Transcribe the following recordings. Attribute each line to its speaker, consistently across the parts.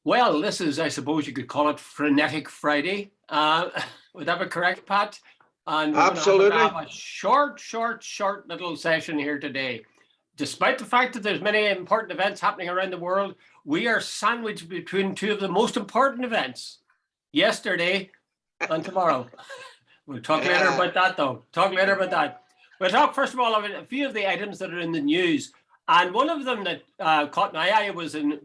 Speaker 1: Well, this is, I suppose you could call it Frenetic Friday. Would that be correct, Pat? And we're going to have
Speaker 2: Absolutely.
Speaker 1: a short little session here today. Despite the fact that there's many important events happening around the world, we are sandwiched between two of the most important events, yesterday and tomorrow. We'll talk later about that, though. We'll talk, first of all, about a few of the items that are in the news. And one of them that caught my eye was in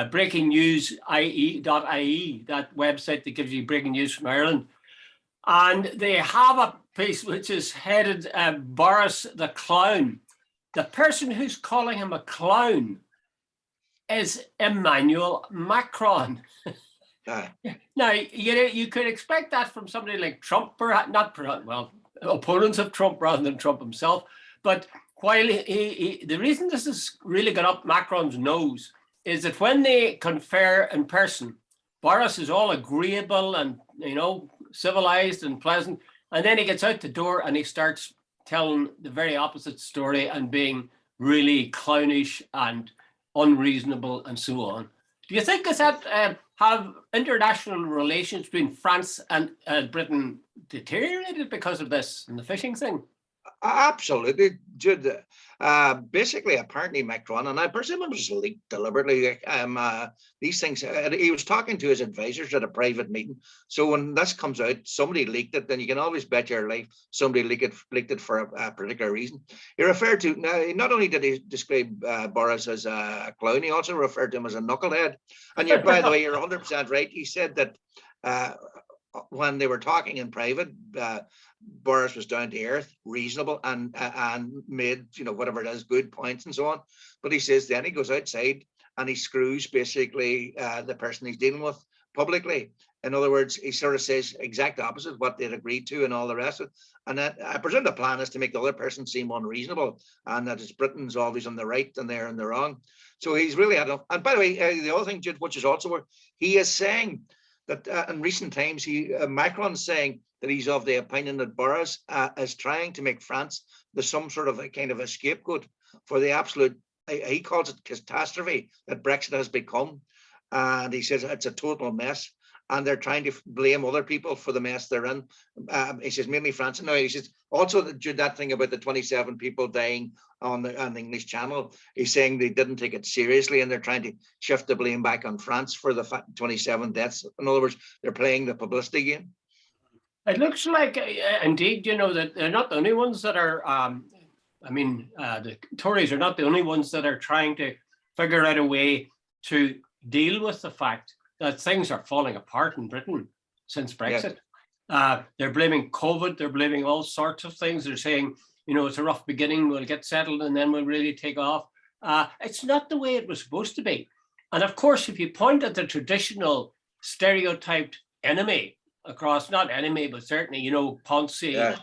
Speaker 1: breaking news IE.ie, that website that gives you breaking news from Ireland. And they have a piece which is headed Boris the Clown. The person who's calling him a clown is Emmanuel Macron. Now, you could expect that from somebody like Trump, opponents of Trump rather than Trump himself. But while the reason this has really got up Macron's nose is that when they confer in person, Boris is all agreeable and, civilized and pleasant. And then he gets out the door and he starts telling the very opposite story and being really clownish and unreasonable and so on. Do you think that have international relations between France and Britain deteriorated because of this and the fishing thing?
Speaker 2: Absolutely, Jude. Basically, apparently Macron, and I presume it was leaked deliberately. These things. He was talking to his advisors at a private meeting. So when this comes out, somebody leaked it. Then you can always bet your life somebody leaked it for a particular reason. He referred to now. Not only did he describe Boris as a clown, he also referred to him as a knucklehead. And you're, by the way, you're 100% right. He said that. When they were talking in private, Boris was down to earth, reasonable, and made whatever it is, good points and so on. But he says then he goes outside and he screws basically the person he's dealing with publicly. In other words, he sort of says exact opposite what they'd agreed to and all the rest of it. And that, I presume the plan is to make the other person seem unreasonable and that it's Britain's always on the right and they're in the wrong. So he's really had enough. And by the way, the other thing, Jude, which is also where he is saying that in recent times, Macron's saying that he's of the opinion that Boris is trying to make France some sort of a kind of a scapegoat for the absolute, he calls it catastrophe that Brexit has become. And he says it's a total mess. And they're trying to blame other people for the mess they're in. He says mainly France. No, he says also that thing about the 27 people dying on the English Channel. He's saying they didn't take it seriously, and they're trying to shift the blame back on France for the 27 deaths. In other words, they're playing the publicity game.
Speaker 1: It looks like, indeed, that they're not the only ones that are. The Tories are not the only ones that are trying to figure out a way to deal with the fact that things are falling apart in Britain since Brexit. Yes. They're blaming COVID. They're blaming all sorts of things. They're saying, it's a rough beginning. We'll get settled and then we'll really take off. It's not the way it was supposed to be. And of course, if you point at the traditional stereotyped enemy across, not enemy, but certainly, Ponzi,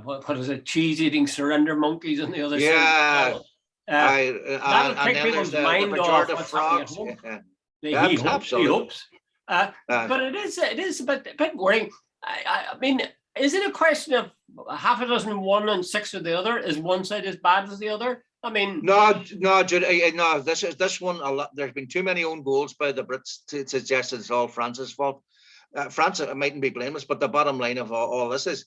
Speaker 1: what is it? Cheese-eating surrender monkeys on the other side. That'll take people's mind off what's happening at home. He hopes. But it is a bit worrying. I mean, is it a question of half a dozen one and six of the other? Is one side as bad as the other? I mean,
Speaker 2: no, Jude, no. This one. There's been too many own goals by the Brits to suggest it's all France's fault. France mightn't be blameless, but the bottom line of all this is,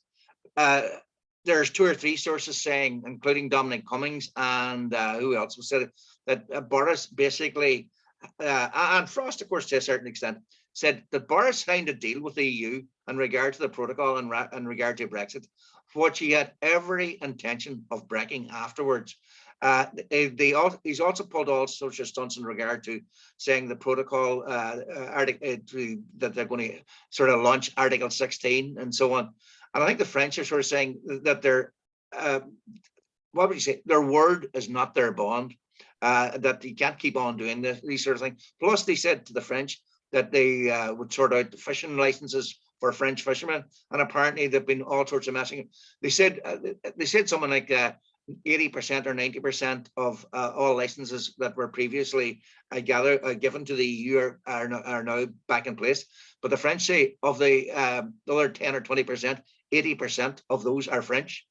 Speaker 2: there's two or three sources saying, including Dominic Cummings and who else was said that Boris basically. And Frost, of course, to a certain extent, said that Boris signed a deal with the EU in regard to the protocol and in regard to Brexit, which he had every intention of breaking afterwards. He's also pulled all sorts of stunts in regard to saying the protocol that they're going to sort of launch Article 16 and so on. And I think the French are sort of saying that what would you say? Their word is not their bond. That you can't keep on doing these sort of things. Plus, they said to the French that they would sort out the fishing licenses for French fishermen, and apparently they've been all sorts of messing. They said something like 80% or 90% of all licenses that were previously given to the EU are now back in place. But the French say of the other 10 or 20%, 80% of those are French.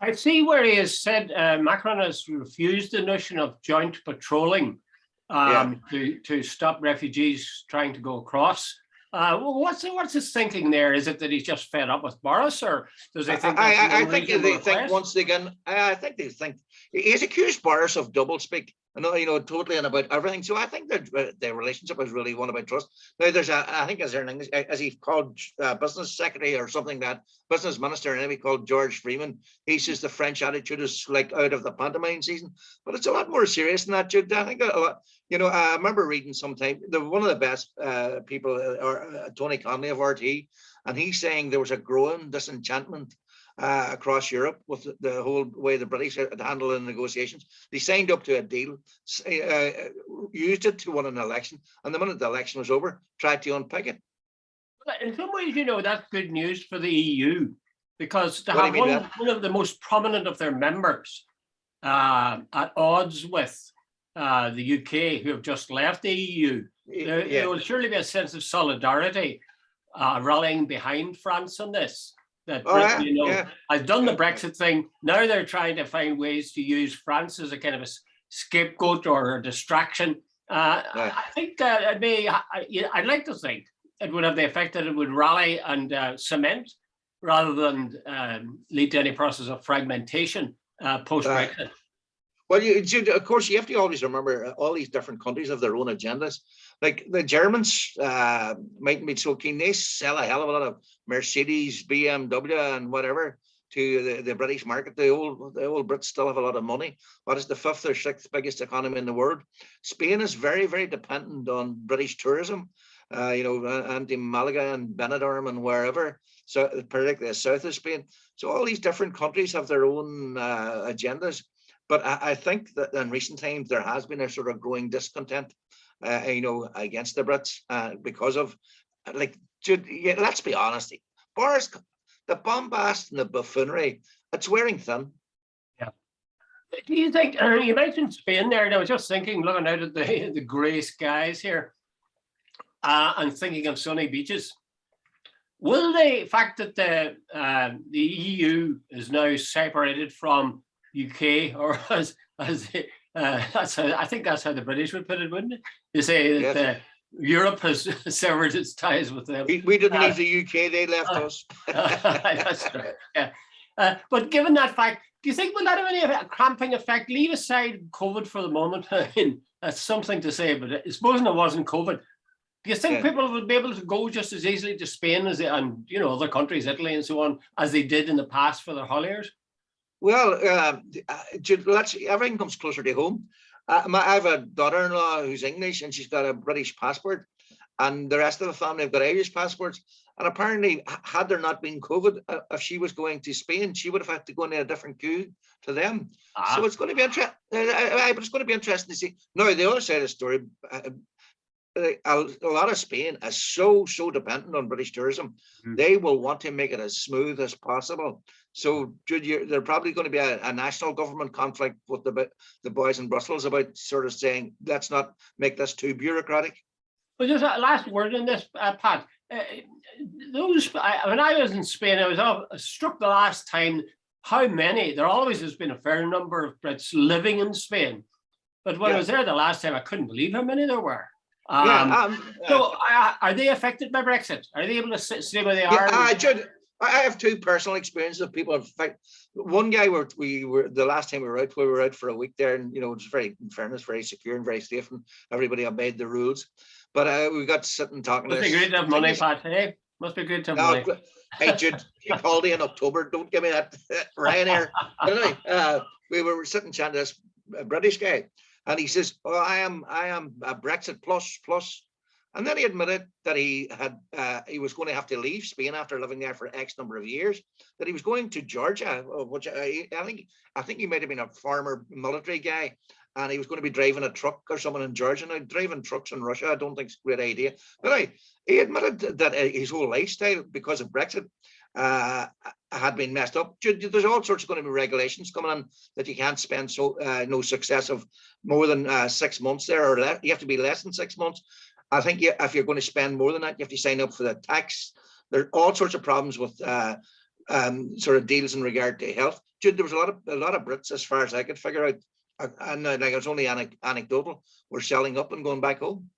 Speaker 1: I see where he has said Macron has refused the notion of joint patrolling to stop refugees trying to go across. What's his thinking there? Is it that he's just fed up with Boris, or does he think that's
Speaker 2: I
Speaker 1: an
Speaker 2: think
Speaker 1: unreasonable
Speaker 2: they think
Speaker 1: request?
Speaker 2: once they can. I think they think he's accused Boris of doublespeak. Totally and about everything. So I think that their relationship is really one about trust. Now, I think as their English, as he called business secretary or something, that business minister, and he called George Freeman. He says the French attitude is like out of the pantomime season, but it's a lot more serious than that, Jude. I think a lot. I remember reading sometime one of the best people, or Tony Conley of RT, and he's saying there was a growing disenchantment across Europe with the whole way the British had handled the negotiations. They signed up to a deal, used it to win an election, and the minute the election was over, tried to unpick it.
Speaker 1: In some ways, that's good news for the EU, because to
Speaker 2: What do
Speaker 1: have
Speaker 2: you mean
Speaker 1: one of the most prominent of their members at odds with the UK, who have just left the EU, there will surely be a sense of solidarity rallying behind France on this. That Britain, has done the Brexit thing. Now they're trying to find ways to use France as a kind of a scapegoat or a distraction. I think I'd like to think it would have the effect that it would rally and cement rather than lead to any process of fragmentation post-Brexit.
Speaker 2: Well, of course, you have to always remember all these different countries have their own agendas. Like the Germans mightn't be so keen. They sell a hell of a lot of Mercedes, BMW, and whatever to the British market. The old Brits still have a lot of money. What is the fifth or sixth biggest economy in the world? Spain is very, very dependent on British tourism. And in Malaga and Benidorm and wherever. So particularly the south of Spain. So all these different countries have their own agendas. But I think that in recent times there has been a sort of growing discontent, against the Brits because of, let's be honest, Boris, the bombast and the buffoonery, it's wearing thin.
Speaker 1: Yeah. Do you think, you mentioned Spain there, and I was just thinking, looking out at the grey skies here, and thinking of sunny beaches, will the fact that the EU is now separated from UK, or I think that's how the British would put it, wouldn't it? They say that Europe has severed its ties with them.
Speaker 2: We didn't leave the UK; they left us.
Speaker 1: That's right. Yeah. But given that fact, do you think will that have any cramping effect? Leave aside COVID for the moment. I mean, that's something to say, but supposing it wasn't COVID, do you think people would be able to go just as easily to Spain as and other countries, Italy and so on, as they did in the past for their holidays?
Speaker 2: Well, everything comes closer to home. I have a daughter-in-law who's English, and she's got a British passport, and the rest of the family have got Irish passports. And apparently, had there not been COVID, if she was going to Spain, she would have had to go in a different queue to them. So it's going to be interesting. But it's going to be interesting to see. Now, the other side of the story, a lot of Spain is so dependent on British tourism. They will want to make it as smooth as possible. So, Jude, there's probably going to be a national government conflict with the boys in Brussels about sort of saying, let's not make this too bureaucratic.
Speaker 1: Well, just a last word on this, Pat. When I was in Spain, I was struck the last time how many, there always has been a fair number of Brits living in Spain. But when I was there the last time, I couldn't believe how many there were. So are they affected by Brexit? Are they able to stay where they are?
Speaker 2: Jude, I have two personal experiences of people. In fact, one guy we were the last time we were out for a week there, and it was very, in fairness, very secure and very safe, and everybody obeyed the rules. But we got sitting talking.
Speaker 1: Must be great to have money, Pat. Hey, must be good to have money.
Speaker 2: Hey, Jude, keep holiday in October. Don't give me that Ryanair. Anyway, we were sitting chatting to this British guy, and he says, "Oh, I am a Brexit plus." And then he admitted that he was going to have to leave Spain after living there for X number of years. That he was going to Georgia, which I think he might have been a former military guy, and he was going to be driving a truck or something in Georgia. Now, driving trucks in Russia, I don't think it's a great idea. But he admitted that his whole lifestyle, because of Brexit, had been messed up. There's all sorts of going to be regulations coming in that you can't spend no successive more than 6 months there, or you have to be less than 6 months. I think if you're going to spend more than that, you have to sign up for the tax. There are all sorts of problems with sort of deals in regard to health. Jude, there was a lot of Brits, as far as I could figure out, and like it was only anecdotal, were selling up and going back home.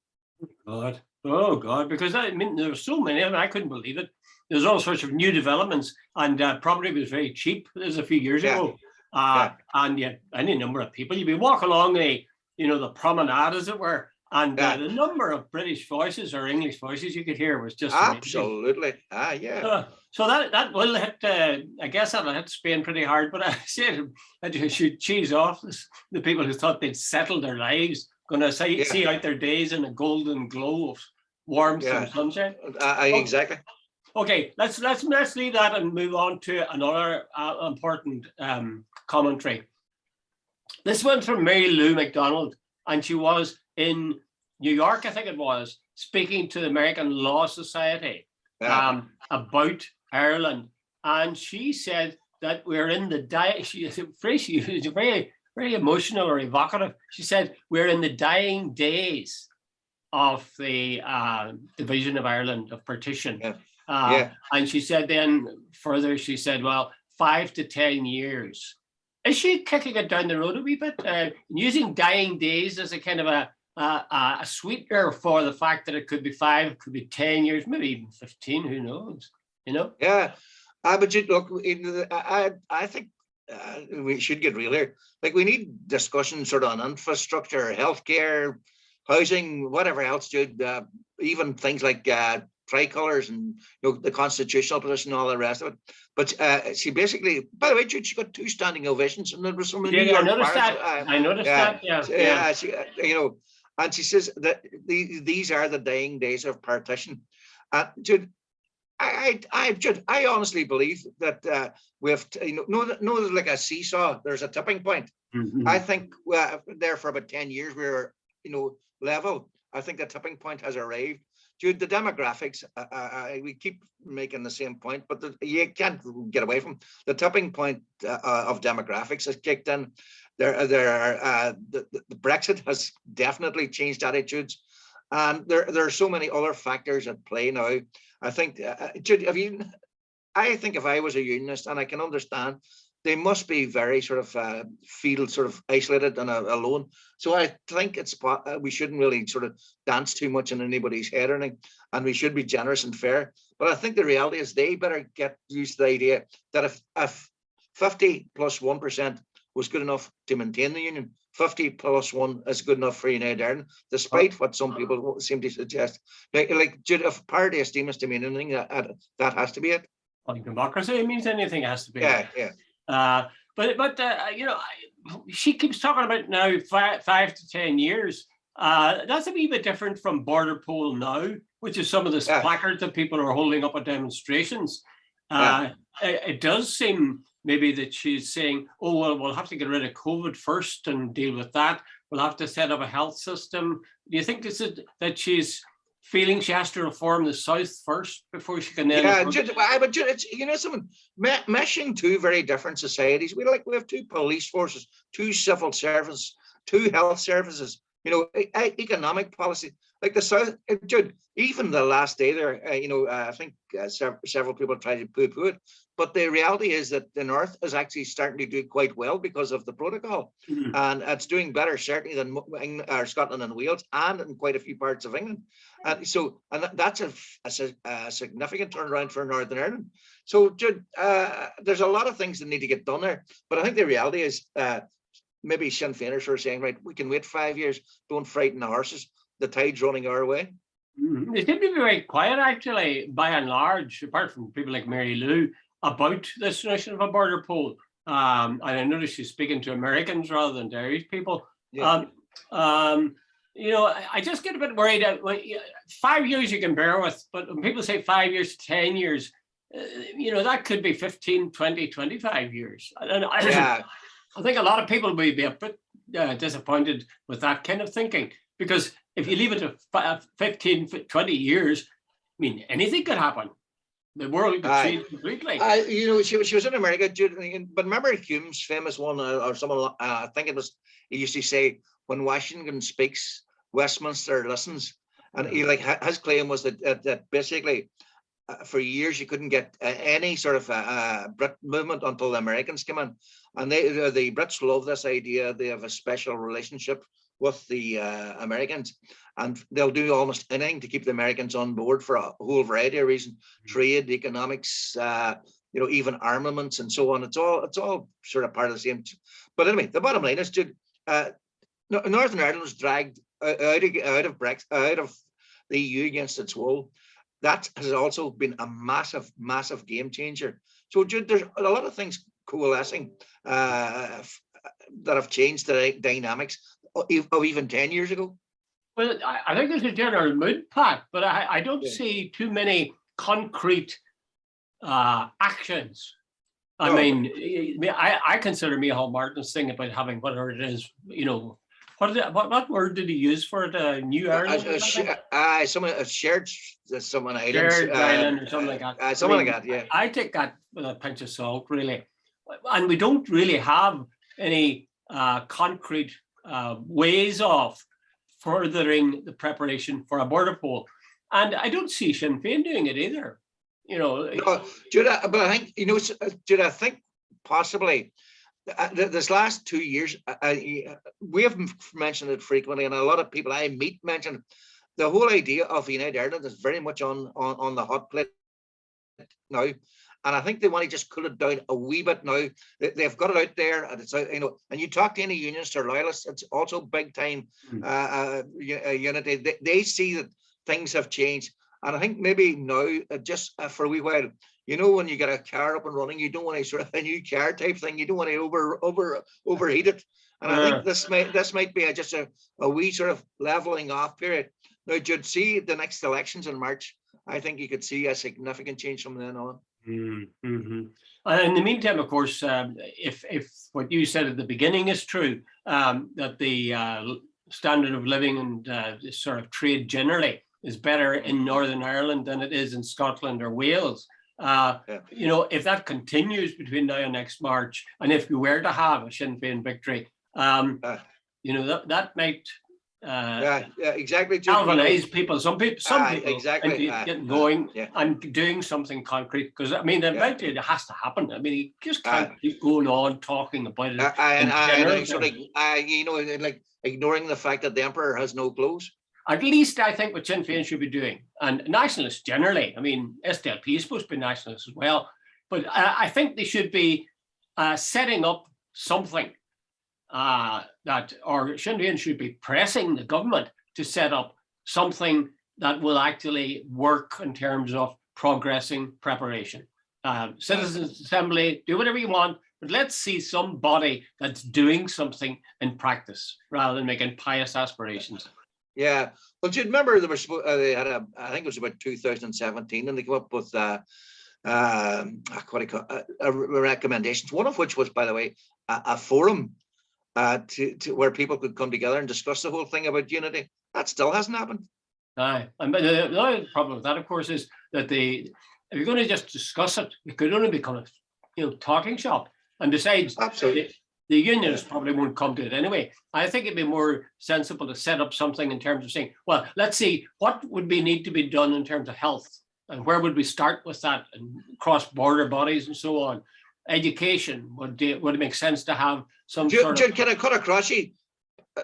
Speaker 1: God. Oh God, because I mean there were so many of them, I couldn't believe it. There's all sorts of new developments, and property was very cheap. This is a few years ago, and yeah, any number of people. You'd be walking along the promenade, as it were, and the number of British voices or English voices you could hear was just
Speaker 2: absolutely
Speaker 1: amazing. So that will hit. I guess that'll hit Spain pretty hard. But I said I should cheese off the people who thought they'd settled their lives, going to see out their days in a golden glow of warmth and sunshine.
Speaker 2: Exactly.
Speaker 1: Okay, let's leave that and move on to another important commentary. This one's from Mary Lou McDonald, and she was in New York, I think it was, speaking to the American Law Society about Ireland, and she said that we're in the she was very, very emotional or evocative. She said we're in the dying days of the division of Ireland, of partition. And she said then further, she said, well, 5 to 10 years. Is she kicking it down the road a wee bit, using dying days as a kind of a sweetener for the fact that it could be 5, could be 10 years, maybe even 15, who knows,
Speaker 2: Yeah, but look, I think we should get real here. Like, we need discussion sort of on infrastructure, healthcare, housing, whatever else, Jude, even things like tricolours and the constitutional position and all the rest of it. But she basically, by the way, Jude, she got 2 standing ovations, and there was some.
Speaker 1: I noticed that. I noticed that. Yeah.
Speaker 2: She, and she says that these are the dying days of partition. Jude, I honestly believe that with like a seesaw, there's a tipping point.
Speaker 1: Mm-hmm.
Speaker 2: I think there for about 10 years we were level. I think the tipping point has arrived. Jude, the demographics, we keep making the same point, but you can't get away from the tipping point of demographics has kicked in. The Brexit has definitely changed attitudes, and there are so many other factors at play now. I think, Jude, I think if I was a unionist, and I can understand, they must be very sort of feel sort of isolated and alone. So I think we shouldn't really sort of dance too much in anybody's head or anything, and we should be generous and fair. But I think the reality is they better get used to the idea that if 50 plus 1% was good enough to maintain the union, 50 plus 1 is good enough for United Ireland, despite what some people seem to suggest. Like Jude, if party esteem is to mean anything, that has to be it.
Speaker 1: Well, democracy means anything has to be.
Speaker 2: Yeah.
Speaker 1: But she keeps talking about now 5 to 10 years. That's a wee bit different from border poll now, which is some of the placards that people are holding up at demonstrations. It does seem maybe that she's saying, oh, well, we'll have to get rid of COVID first and deal with that. We'll have to set up a health system. Do you think that she's feeling she has to reform the South first before she can then?
Speaker 2: But it's something meshing 2 very different societies. We have 2 police forces, 2 civil services, 2 health services. Economic policy, like the South. Jude, even the last day there, I think several people tried to poo-poo it, but the reality is that the North is actually starting to do quite well because of the protocol, and it's doing better certainly than Scotland and Wales, and in quite a few parts of England. And that's a significant turnaround for Northern Ireland. So, Jude, there's a lot of things that need to get done there, but I think the reality is. Maybe Sinn Féiners are saying, right, we can wait 5 years, don't frighten the horses, the tide's running our way.
Speaker 1: They seem to be very quiet, actually, by and large, apart from people like Mary Lou, about this notion of a border poll. And I noticed she's speaking to Americans rather than to Irish people.
Speaker 2: Yeah.
Speaker 1: I just get a bit worried. 5 years you can bear with, but when people say 5 years to 10 years, that could be 15, 20, 25 years. I think a lot of people will be a bit disappointed with that kind of thinking, because if you leave it to 15, 20 years, I mean, anything could happen. The world could change completely.
Speaker 2: She was in America, but remember Hume's famous one, or someone, I think it was, he used to say, when Washington speaks, Westminster listens. And he his claim was that basically for years you couldn't get any sort of Brit movement until the Americans came in, and the Brits love this idea. They have a special relationship with the Americans, and they'll do almost anything to keep the Americans on board for a whole variety of reasons: trade, economics, even armaments and so on. It's all sort of part of the same. But anyway, the bottom line is, Jude, Northern Ireland was dragged out of Brexit, out of the EU against its will. That has also been a massive, massive game changer. So, Jude, there's a lot of things coalescing that have changed the dynamics of even 10 years ago.
Speaker 1: Well, I think there's a general mood, Pat, but I don't see too many concrete actions. I mean, I consider Micheál Martin's thing about having whatever it is, what word did he use for it? New Ireland?
Speaker 2: Shared someone island.
Speaker 1: Shared island or something like that.
Speaker 2: Something like that, yeah.
Speaker 1: I take that with a pinch of salt, really. And we don't really have any concrete ways of furthering the preparation for a border poll. And I don't see Sinn Féin doing it either.
Speaker 2: No, Jude, but I think, Jude, I think possibly this last 2 years, we have mentioned it frequently, and a lot of people I meet mention the whole idea of United Ireland is very much on the hot plate now. And I think they want to just cool it down a wee bit now. They've got it out there, and it's and you talk to any unionists or loyalists, it's also big time unity. They see that things have changed, and I think maybe now, just for a wee while, when you get a car up and running, you don't want to sort of a new car type thing. You don't want to overheat it. And I think this might be just a wee sort of leveling off period. Now, you'd see the next elections in March. I think you could see a significant change from then on.
Speaker 1: Mm-hmm. In the meantime, of course, if what you said at the beginning is true, that the standard of living and sort of trade generally is better in Northern Ireland than it is in Scotland or Wales. If that continues between now and next March, and if we were to have a Sinn Féin victory, that might
Speaker 2: exactly
Speaker 1: galvanize people. Some people
Speaker 2: exactly
Speaker 1: getting going and doing something concrete, because I mean eventually it has to happen. I mean, you just can't keep going on talking about it
Speaker 2: like ignoring the fact that the emperor has no clothes.
Speaker 1: At least I think what Sinn Féin should be doing, and nationalists generally, I mean, SDLP is supposed to be nationalists as well, but I think they should be setting up something or Sinn Féin should be pressing the government to set up something that will actually work in terms of progressing preparation. Citizens Assembly, do whatever you want, but let's see somebody that's doing something in practice rather than making pious aspirations.
Speaker 2: Yeah, well, do you remember they had I think it was about 2017, and they came up with recommendations. One of which was, by the way, a forum to where people could come together and discuss the whole thing about unity. That still hasn't happened.
Speaker 1: Aye, and the other problem with that, of course, is that if you're going to just discuss it, it could only become a talking shop. And besides,
Speaker 2: absolutely.
Speaker 1: The unionists probably won't come to it anyway. I think it'd be more sensible to set up something in terms of saying, well, let's see, what would need to be done in terms of health, and where would we start with that, and cross-border bodies and so on. Education, would it make sense to have some sort of...
Speaker 2: Can I cut across you?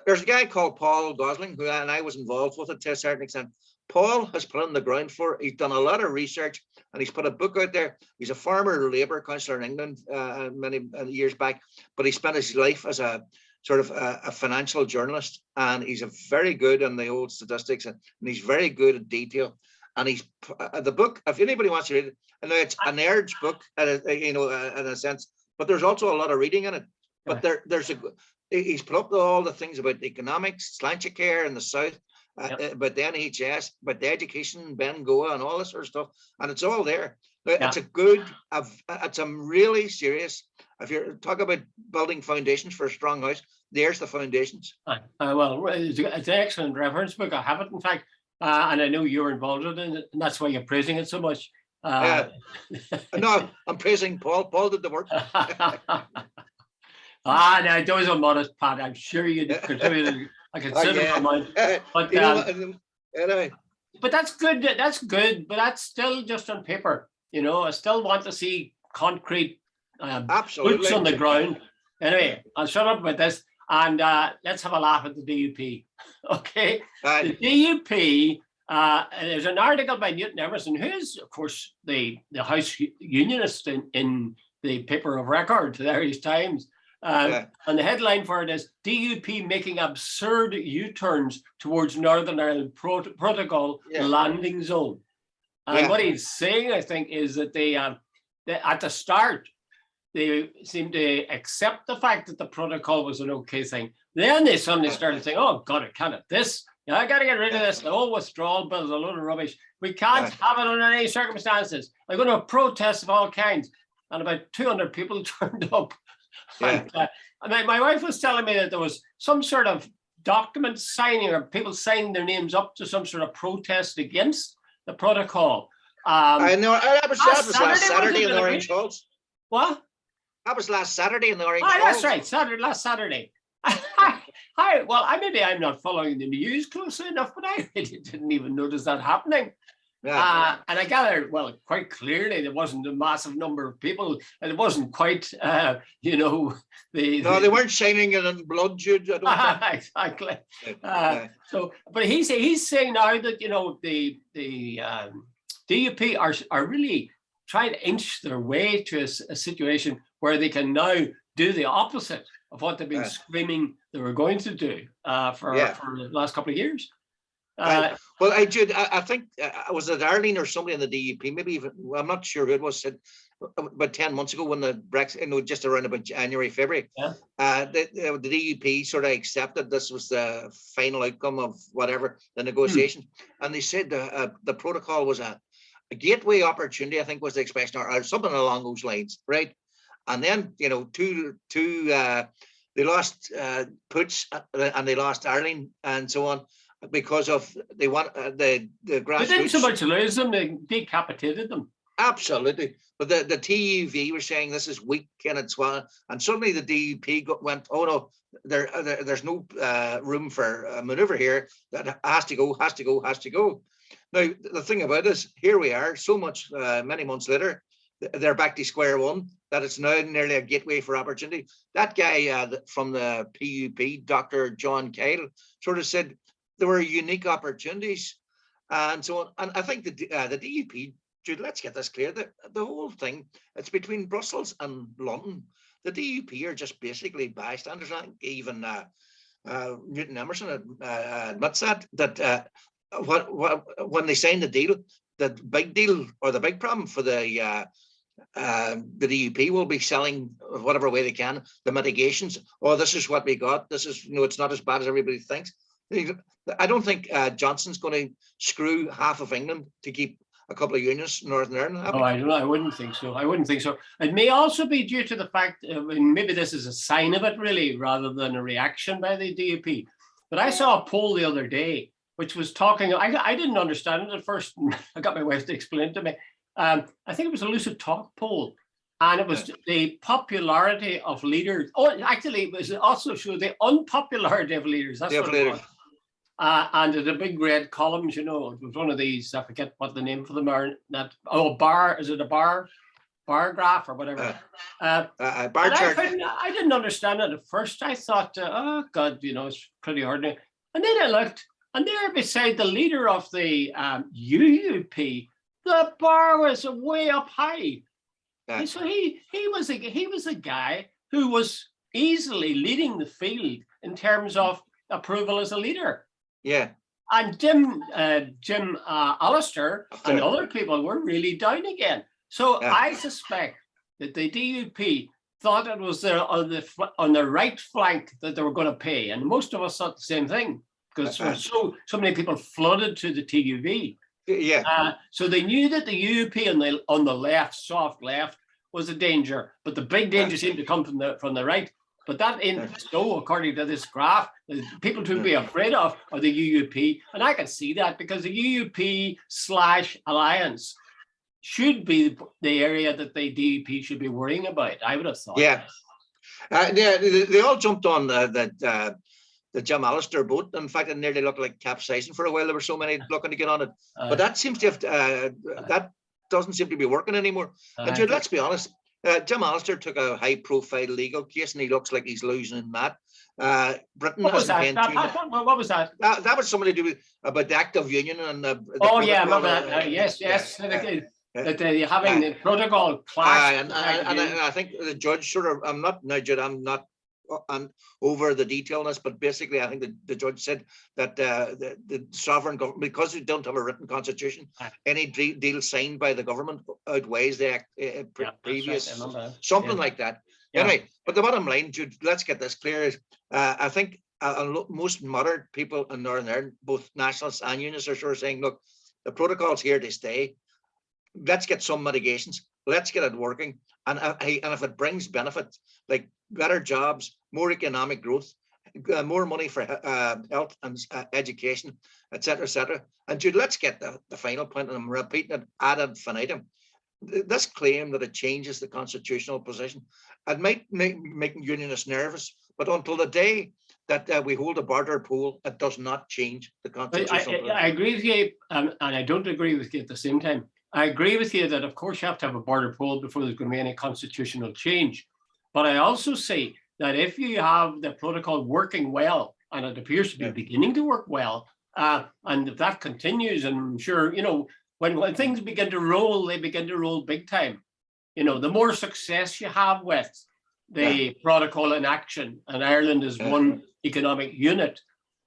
Speaker 2: There's a guy called Paul Gosling, and I was involved with it to a certain extent. Paul has put on the ground floor. He's done a lot of research, and he's put a book out there. He's a former Labour councillor in England many years back, but he spent his life as a sort of a financial journalist, and he's very good on the old statistics, and he's very good at detail. And he's the book, if anybody wants to read it, I know it's a nerd's book, in a sense, but there's also a lot of reading in it. But he's put up all the things about the economics, slantia care in the south, about the NHS, about the education, Bengoa, and all this sort of stuff, and it's all there. It's it's a really serious. If you're talking about building foundations for a strong house, there's the foundations.
Speaker 1: Well, it's an excellent reference book. I have it, in fact, and I know you're involved in it, and that's why you're praising it so much.
Speaker 2: No, I'm praising Paul. Paul did the work.
Speaker 1: Now those are modest, Pat. I'm sure you contributed a considerable amount. But
Speaker 2: anyway,
Speaker 1: but that's good. That's good, but that's still just on paper. I still want to see concrete
Speaker 2: Absolutely.
Speaker 1: boots on the ground. Anyway, I'll shut up about this and let's have a laugh at the DUP. Okay, the DUP. There's an article by Newton Emerson, who's, of course, the House Unionist in the paper of record, the Irish Times. And the headline for it is DUP making absurd U-turns towards Northern Ireland Protocol landing zone. And what he's saying, I think, is that they at the start, they seemed to accept the fact that the protocol was an okay thing. Then they suddenly started saying, oh, God, I can't have this. I got to get rid of this. The whole withdrawal bill is a load of rubbish. We can't have it under any circumstances. I'm going to have protests of all kinds. And about 200 people turned up. And, my wife was telling me that there was some sort of document signing or people signing their names up to some sort of protest against the protocol.
Speaker 2: I know. That was last Saturday in the Orange Halls.
Speaker 1: What?
Speaker 2: That was last Saturday in the Orange Halls.
Speaker 1: That's right. Last Saturday. Maybe I'm not following the news closely enough, but I really didn't even notice that happening. And I gather, quite clearly, there wasn't a massive number of people, and it wasn't quite, they weren't shining it in blood, Jude. I don't exactly. But he's saying now that the DUP are really trying to inch their way to a situation where they can now do the opposite of what they've been screaming they were going to do for the last couple of years.
Speaker 2: Jude, I think was it Arlene or somebody in the DUP, maybe even, I'm not sure who it was, said about 10 months ago when the Brexit, just around about January, February, the DUP sort of accepted this was the final outcome of whatever, the negotiations. And they said the protocol was a gateway opportunity, I think was the expression, or something along those lines, right? And then, they lost Poots and they lost Arlene and so on because of they want the grassroots.
Speaker 1: They didn't so much lose them; they decapitated them.
Speaker 2: Absolutely, but the TUV were saying this is weak and it's and suddenly the DUP went, oh no, there's no room for manoeuvre here. That has to go. Now the thing about this, here we are, so much many months later. They're back to square one, that it's now nearly a gateway for opportunity. That guy from the PUP, Dr. John Kyle, sort of said there were unique opportunities and so on. And I think the DUP, Jude, let's get this clear, the whole thing, it's between Brussels and London. The DUP are just basically bystanders. I think even Newton Emerson admits that when they signed the deal, the big deal or the big problem for the DUP will be selling whatever way they can the mitigations. Oh, this is what we got. This is, it's not as bad as everybody thinks. I don't think Johnson's going to screw half of England to keep a couple of unions in Northern Ireland happy.
Speaker 1: Oh, I don't know. I wouldn't think so. It may also be due to the fact, maybe this is a sign of it really, rather than a reaction by the DUP. But I saw a poll the other day which was talking, I didn't understand it at first. I got my wife to explain it to me. I think it was a Lucid Talk poll, and it was the popularity of leaders. Oh, actually, it was also showed the unpopularity of leaders. That's what it was. And the big red columns, it was one of these, I forget what the name for them are. Is it a bar graph or whatever?
Speaker 2: Bar chart.
Speaker 1: I didn't understand it at first. I thought, oh God, it's pretty ordinary. And then I looked, and there beside the leader of the UUP, the bar was way up high. And so he was a guy who was easily leading the field in terms of approval as a leader.
Speaker 2: Yeah.
Speaker 1: And Jim Allister and other people were really down again. So I suspect that the DUP thought it was on the right flank that they were going to pay, and most of us thought the same thing because so many people flooded to the TUV.
Speaker 2: Yeah.
Speaker 1: So they knew that the UUP on the left, soft left, was a danger, but the big danger seemed to come from the right. But that ain't so, according to this graph. The people to be afraid of are the UUP, and I can see that because the UUP/Alliance should be the area that the DUP should be worrying about. I would have thought.
Speaker 2: Yeah. They all jumped on that Jim Alistair boat. In fact, it nearly looked like capsizing for a while. There were so many looking to get on it, but that seems to have that doesn't seem to be working anymore. And Jude, let's be honest. Jim Alistair took a high-profile legal case, and he looks like he's losing in that. Britain hasn't paid
Speaker 1: what was that?
Speaker 2: That was something to do with about the Act of Union and
Speaker 1: yeah, I remember that. Yes. That having the protocol clash.
Speaker 2: And I think the judge sort of, I'm not over the detail on this, but basically I think the judge said that the sovereign government, because we don't have a written constitution, any deal signed by the government outweighs the previous, something like that. Anyway, but the bottom line, Jude, let's get this clear, is I think most moderate people in Northern Ireland, both nationalists and unionists, are sort of saying, look, the protocol's here to stay. Let's get some mitigations. Let's get it working. And if it brings benefits like better jobs, more economic growth, more money for health and education, etc., etc. And Jude, let's get the final point, and I'm repeating it ad infinitum. This claim that it changes the constitutional position, it might make unionists nervous, but until the day that we hold a border poll, it does not change the constitutional position.
Speaker 1: I agree with you, and I don't agree with you at the same time. I agree with you that, of course, you have to have a border poll before there's going to be any constitutional change. But I also say that if you have the protocol working well, and it appears to be beginning to work well, and if that continues, and I'm sure, when things begin to roll, they begin to roll big time. The more success you have with the protocol in action, and Ireland is one economic unit,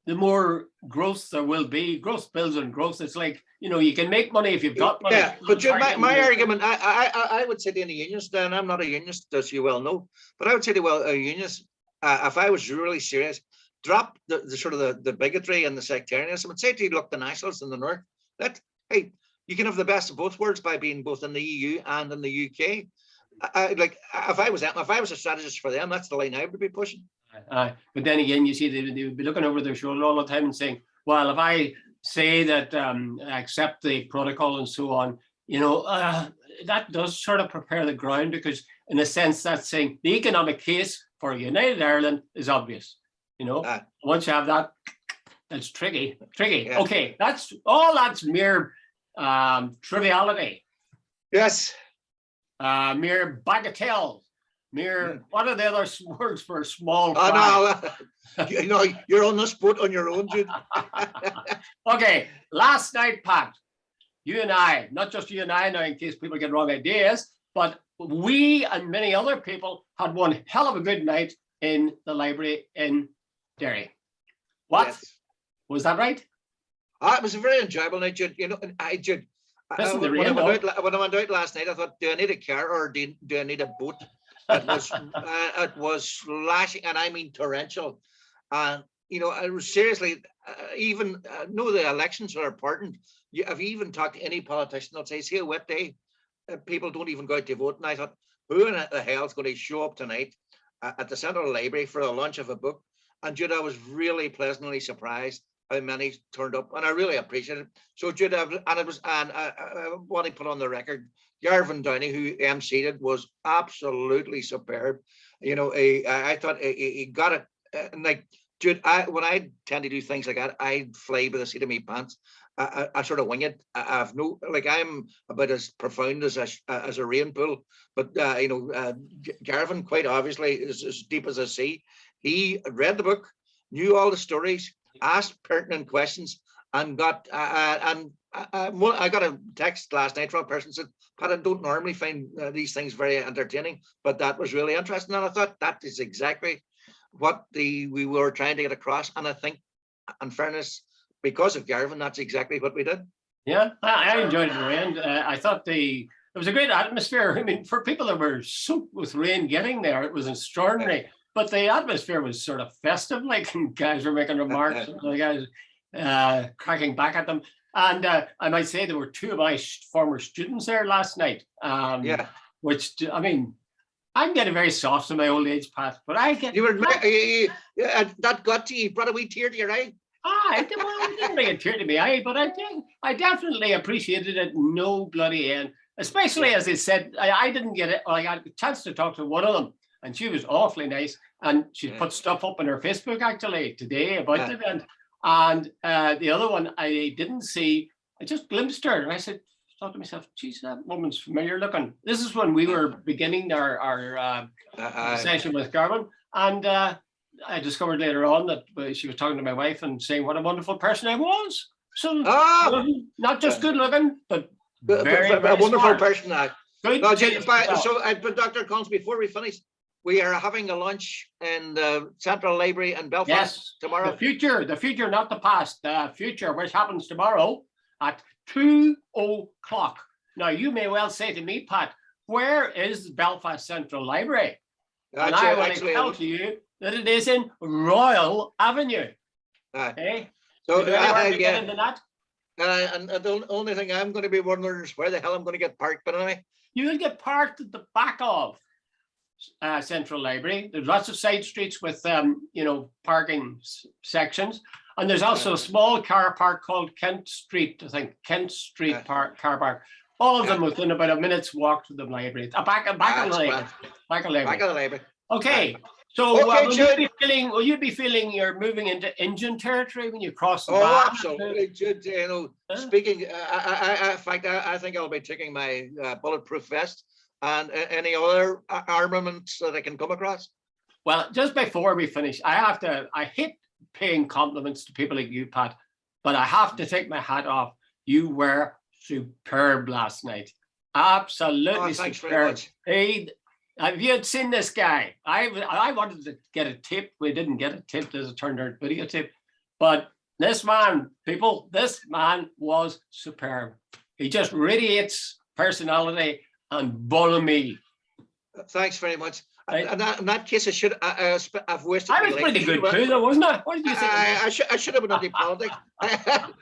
Speaker 1: the more growth there will be. Growth builds on growth. It's like, you can make money if you've got money.
Speaker 2: Yeah, but my argument, I would say to any unionist, and I'm not a unionist, as you well know, but I would say to a unionist, if I was really serious, drop the sort of the bigotry and the sectarianism, and say to you, look, the nationalists in the north, hey, you can have the best of both worlds by being both in the EU and in the UK. If I was a strategist for them, that's the line I would be pushing.
Speaker 1: But then again, you see, they would be looking over their shoulder all the time and saying, well, if I say that I accept the protocol and so on, that does sort of prepare the ground, because in a sense that's saying the economic case for United Ireland is obvious. Once you have that, it's tricky. Yeah. Okay, that's mere triviality.
Speaker 2: Yes.
Speaker 1: Mere bagatelle. What are the other words for small?
Speaker 2: You're on this boat on your own, Jude.
Speaker 1: Okay, last night, Pat, you and I, not just you and I now, in case people get wrong ideas, but we and many other people had one hell of a good night in the library in Derry. What? Yes. Was that right?
Speaker 2: It was a very enjoyable night, Jude. When I went out last night, I thought, do I need a car or do I need a boat? It was lashing, and I mean torrential. And I was seriously, even the elections are important. If you even talk to any politician, they'll say, see a wet day, people don't even go out to vote. And I thought, who in the hell is going to show up tonight at the Central Library for the launch of a book? And Jude, I was really pleasantly surprised how many turned up, and I really appreciate it. So Jude, I want to put on the record, Garvin Downey, who emceed it, was absolutely superb. I thought he got it. And like Jude, when I tend to do things like that, I fly by the seat of my pants. I sort of wing it. I'm about as profound as a rain pool, but Garvin quite obviously is as deep as a sea. He read the book, knew all the stories, asked pertinent questions, and got I got a text last night from a person who said, Pat, I don't normally find these things very entertaining, but that was really interesting. And I thought that is exactly what we were trying to get across. And I think, in fairness, because of Garvin, that's exactly what we did.
Speaker 1: Yeah, I enjoyed the rain. I thought it was a great atmosphere. I mean, for people that were soaked with rain getting there, it was extraordinary. Yeah. But the atmosphere was sort of festive, like guys were making remarks, and the guys cracking back at them. And I might say there were two of my former students there last night. Which, I mean, I'm getting very soft in my old age, Pat, but I get...
Speaker 2: that got to you, brought a wee tear to your eye.
Speaker 1: It didn't bring a tear to my eye, but I definitely appreciated it no bloody end. Especially as they said, I didn't get it. I got a chance to talk to one of them, and she was awfully nice. and she
Speaker 2: Yeah.
Speaker 1: put stuff up on her Facebook actually today about
Speaker 2: Yeah.
Speaker 1: the event. And the other one I didn't see. I just glimpsed her, and I thought to myself, geez, that woman's familiar looking. This is when we were beginning our session with Garvin, and I discovered later on that she was talking to my wife and saying what a wonderful person I was. So not just good looking, but very,
Speaker 2: a
Speaker 1: very
Speaker 2: wonderful
Speaker 1: smart.
Speaker 2: person now.
Speaker 1: Good
Speaker 2: No,
Speaker 1: taste as well.
Speaker 2: but Dr. Collins, before we finish, we are having a lunch in the Central Library in Belfast
Speaker 1: Yes,
Speaker 2: tomorrow.
Speaker 1: the future, not the past. The future, which happens tomorrow at 2:00. Now, you may well say to me, Pat, where is Belfast Central Library? And I will tell to you that it is in Royal Avenue. Okay?
Speaker 2: So,
Speaker 1: Get into that?
Speaker 2: and the only thing I'm going to be wondering is where the hell I'm going to get parked. But anyway,
Speaker 1: You will get parked at the back of Central Library. There's lots of side streets with, parking sections. And there's also a small car park called Kent Street, I think, Kent Street car park. All of them within about a minute's walk to the library. Back of the library. Okay. So will you be feeling you're moving into engine territory when you cross the bar?
Speaker 2: Absolutely. Jude, speaking, in fact, I think I'll be taking my bulletproof vest and any other armaments that I can come across.
Speaker 1: Well, just before we finish, I hate paying compliments to people like you, Pat, but I have to take my hat off. You were superb last night. Absolutely
Speaker 2: thanks
Speaker 1: superb.
Speaker 2: very much.
Speaker 1: Hey, have you seen this guy? I wanted to get a tip. We didn't get a tip as it turned out, video tip. But this man, this man was superb. He just radiates personality and bonhomie.
Speaker 2: Thanks very much. In that case, I've wasted.
Speaker 1: I was pretty good too, though, wasn't I? What did you think?
Speaker 2: I should have been into politics. I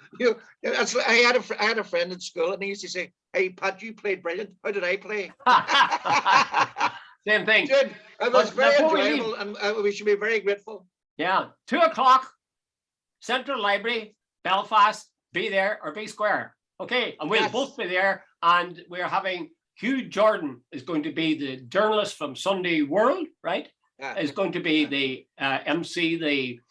Speaker 2: had a friend in school, and he used to say, "Hey, Pat, you played brilliant. How did I play?"
Speaker 1: Same thing.
Speaker 2: Good. It was very enjoyable, and we should be very grateful.
Speaker 1: Yeah, 2:00, Central Library, Belfast. Be there or be square. Okay, and we'll both be there, and we're having. Hugh Jordan is going to be the journalist from Sunday World, right? Is going to be the MC, the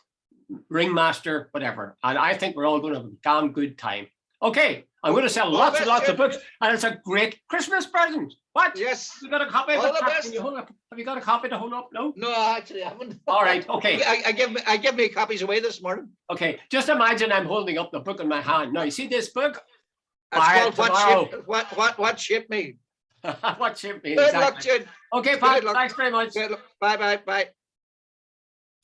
Speaker 1: ringmaster, whatever. And I think we're all going to have a damn good time. Okay, I'm going to sell lots and lots of books, and it's a great Christmas present. What?
Speaker 2: Yes.
Speaker 1: You got a copy of
Speaker 2: it?
Speaker 1: Have you got a copy to hold up? No?
Speaker 2: No, actually I haven't.
Speaker 1: All right, okay.
Speaker 2: I give me copies away this morning.
Speaker 1: Okay, just imagine I'm holding up the book in my hand. Now, you see this book?
Speaker 2: What shaped me?
Speaker 1: What should be
Speaker 2: Good
Speaker 1: exactly.
Speaker 2: luck, Jude.
Speaker 1: Okay, Pat, thanks very much.
Speaker 2: Bye.